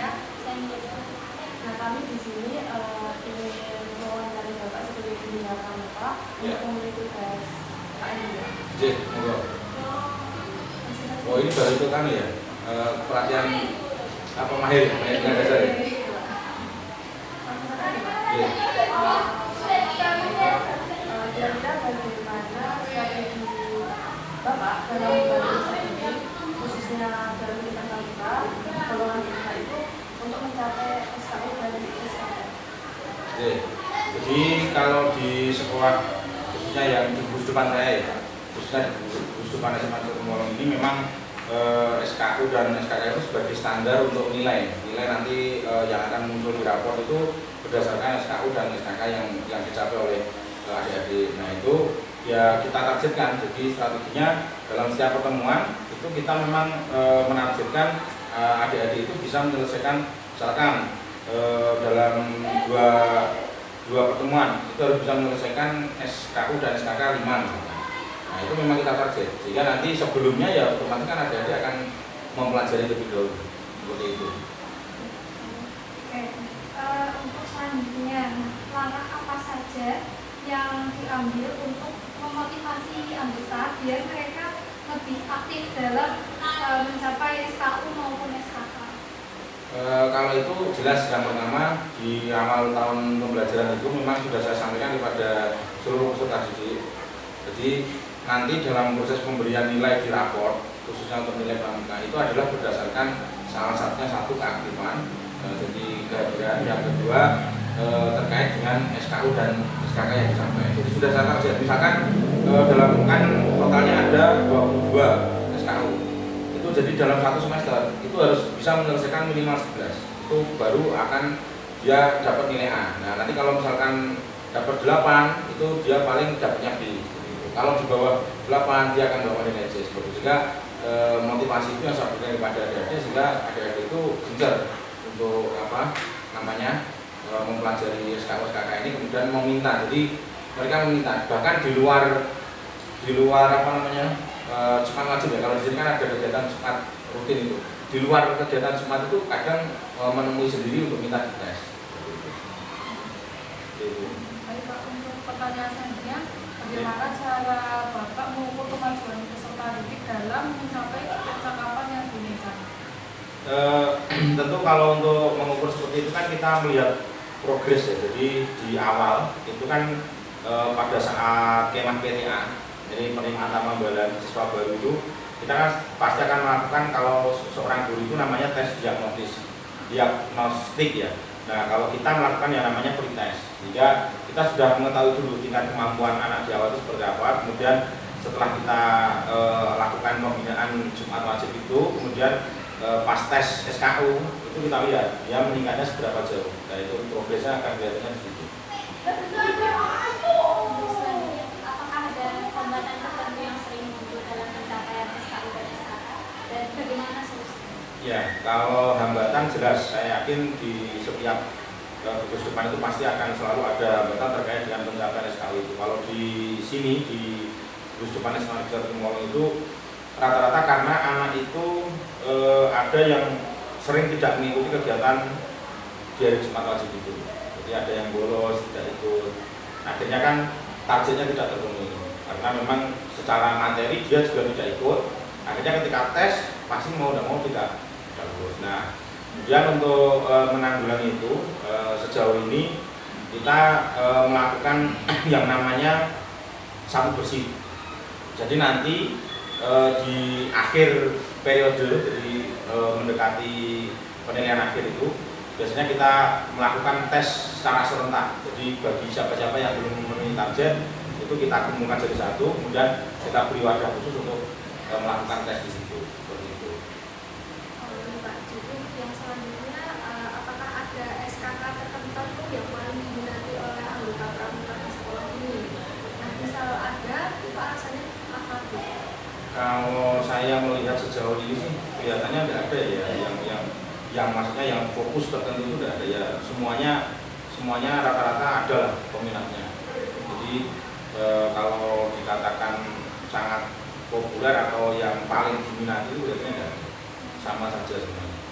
saya Mira. Nah, kami di sini ingin mewawancari Bapak sebagai pembina pramuka untuk mengikuti tes KN. Jih, monggo. Oh, ini baru itu kan ya? Pelatihan apa mahir dengan dasar ya? Kira-kira bagaimana strategi Bapak dalam membantu ini, khususnya dalam kehidupan pramuka, golongan kita itu untuk mencapai SKU dan SKK? Jadi kalau di sekolah khususnya yang di Gus depan saya ya, khususnya di Gus depan SMA Pemolong ini memang SKU dan SKK itu sebagai standar untuk nilai nanti yang akan muncul di rapor itu berdasarkan SKU dan SKK yang dicapai oleh adik-adik. Nah itu ya kita targetkan, jadi strateginya dalam setiap pertemuan itu kita memang menargetkan adik-adik itu bisa menyelesaikan, misalkan dalam dua pertemuan itu harus bisa menyelesaikan SKU dan SKK 5. Nah itu memang kita target, sehingga nanti sebelumnya ya otomatis kan adik-adik akan mempelajari lebih dahulu seperti itu. Oke, untuk selanjutnya langkah apa saja yang diambil untuk memotivasi anggota biar mereka lebih aktif dalam mencapai SKU maupun SKK? Kalau itu jelas, yang pertama di awal tahun pembelajaran itu memang sudah saya sampaikan kepada seluruh peserta didik. Jadi nanti dalam proses pemberian nilai di rapor, khususnya untuk nilai pramuka itu adalah berdasarkan salah satunya satu keaktifan, jadi kehadiran, yang kedua terkait dengan SKU dan SKK yang dicapai. Jadi sudah saya target, misalkan dalam kan totalnya ada 22 SKU. Itu jadi dalam satu semester itu harus bisa menyelesaikan minimal 11. Itu baru akan dia dapat nilai A. Nah, nanti kalau misalkan dapat 8 itu dia paling dapatnya B. Kalau di bawah 8 dia akan dapat nilai C. Seperti juga motivasi itu yang saya berikan kepada adik-adik, sehingga adik-adik itu gencar untuk mempelajari SKU SKK ini, kemudian meminta. Jadi mereka meminta, bahkan di luar Jumat wajib ya. Kalau di sini kan ada kegiatan Jumat rutin itu. Di luar kegiatan Jumat itu kadang menemui sendiri untuk minta dites. Baik Pak, untuk pertanyaan selanjutnya, bagaimana cara Bapak mengukur kemajuan peserta didik dalam mencapai percakapan yang diinginkan? Tentu kalau untuk mengukur seperti itu kan kita melihat progres ya. Jadi di awal itu kan pada saat kemah PTA, jadi penerimaan tambahan siswa baru itu, kita kan pasti akan melakukan, kalau seorang guru itu namanya tes diagnostik ya. Nah kalau kita melakukan yang namanya pretest, sehingga kita sudah mengetahui dulu tingkat kemampuan anak di awal itu seperti apa. Kemudian setelah kita lakukan pembinaan Jumat wajib itu, kemudian pas tes SKU itu kita lihat dia meningkatnya seberapa jauh. Nah itu progresnya akan kelihatannya di situ. Selanjutnya, apakah ada hambatan tertentu yang sering muncul dalam pencapaian SKU dan SKK dan bagaimana solusinya? Ya, kalau hambatan jelas saya yakin di setiap gugus depan itu pasti akan selalu ada hambatan terkait dengan pencapaian SKU itu. Kalau di sini di gugus depan SMA Pemolong itu rata-rata karena anak itu ada yang sering tidak mengikuti kegiatan di hari Jumat wajib itu. Jadi ada yang bolos, tidak ikut. Akhirnya kan targetnya tidak terpenuhi karena memang secara materi dia juga tidak ikut. Akhirnya ketika tes pasti mau tidak mau tidak lulus. Nah, kemudian untuk menanggulangi itu sejauh ini kita melakukan yang namanya sapu bersih. Jadi nanti di akhir periode, jadi mendekati penilaian akhir itu biasanya kita melakukan tes secara serentak. Jadi bagi siapa-siapa yang belum memenuhi target itu kita kumpulkan jadi satu, kemudian kita beri wadah khusus untuk melakukan tes di situ. Seperti itu. Pak, jadi yang selanjutnya apakah ada SKK tertentu yang paling diminati oleh anggota pramuka di sekolah ini? Nah, misal ada, itu alasannya apa? Kalau saya melihat sejauh ini sih kelihatannya tidak ada ya yang maksudnya yang fokus tertentu itu tidak ada ya, semuanya rata-rata ada lah peminatnya. Jadi kalau dikatakan sangat populer atau yang paling diminati itu kelihatannya sama saja semuanya.